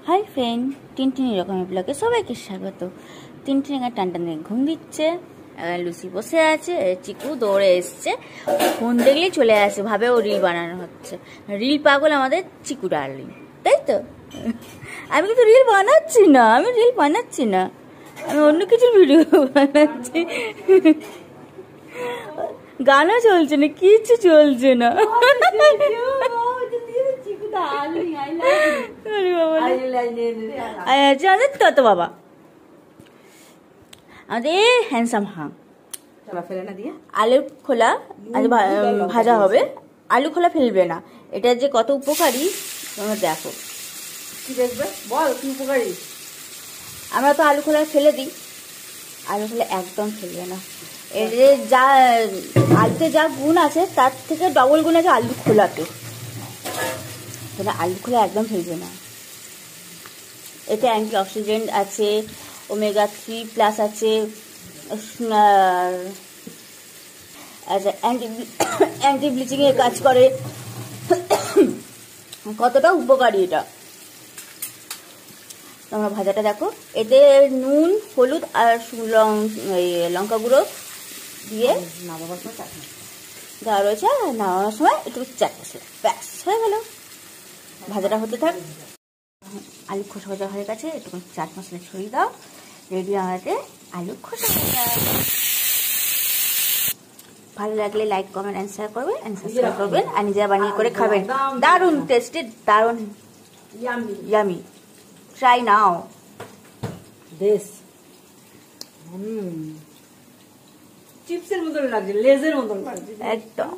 Hi friend, টিনটিনি রকমের ব্লগে সবাইকে স্বাগত। টিনটিনি এখানে টান টান ঘুম দিচ্ছে, লুসি বসে আছে, চিকু দৌড়ে এসছে, ফোন দেখলেই চলে আসে, ভাবে ও রিল বানানো হচ্ছে। রিল পাগল আমাদের চিকু ডার্লিং, তাই তো? আমি কিন্তু রিল বানাচ্ছি না, আমি অন্য কিছু ভিডিও বানাচ্ছি। গানা চলছে না, কিছু চলছে না। তো বাবা আমাদের হ্যান্ডসাম হাঁ আলু খোলা ভাজা হবে, আলু খোলা ফেলবে না। এটা যে কত উপকারী তোমরা দেখো। কি দেখবে বল, কি উপকারী? আমরা তো আলু খোলা ফেলে দিই, আলু খোলা একদম ফেলবে না। এর যে যা আলুতে যা গুণ আছে তার থেকে ডবল গুণ আছে আলু খোলাতে। তোমরা আলু খোলা একদম ফেলবে না। এতে অ্যান্টি অক্সিডেন্ট আছে, ওমেগা 3+ আছে, অ্যান্টি ব্লিচিং এর কাজ করে। কতটা উপকারী এটা তোমরা ভাজাটা দেখো। এতে নুন, হলুদ আর লঙ্কা গুঁড়ো দিয়ে দেওয়া রয়েছে। নামানোর সময় একটু চাট মশলা, ব্যাস হয়ে গেল। ভাজাটা হতে থাক। আলু খোসা ভাজা হয়ে গেছে, একটু চাট মশলা ছড়িয়ে দাও, রেডি আমাদের আলু খোসা ভাজা। ভালো লাগলে লাইক, কমেন্ট অ্যান্ড শেয়ার করবেন, সাবস্ক্রাইব করবেন, আর নিজেরা বানিয়ে করে খাবেন। দারুণ টেস্টি, দারুণ ইয়ামি। ট্রাই নাও বেশ। চিপসের মতন লাগছে, লেজের মতন লাগছে একদম।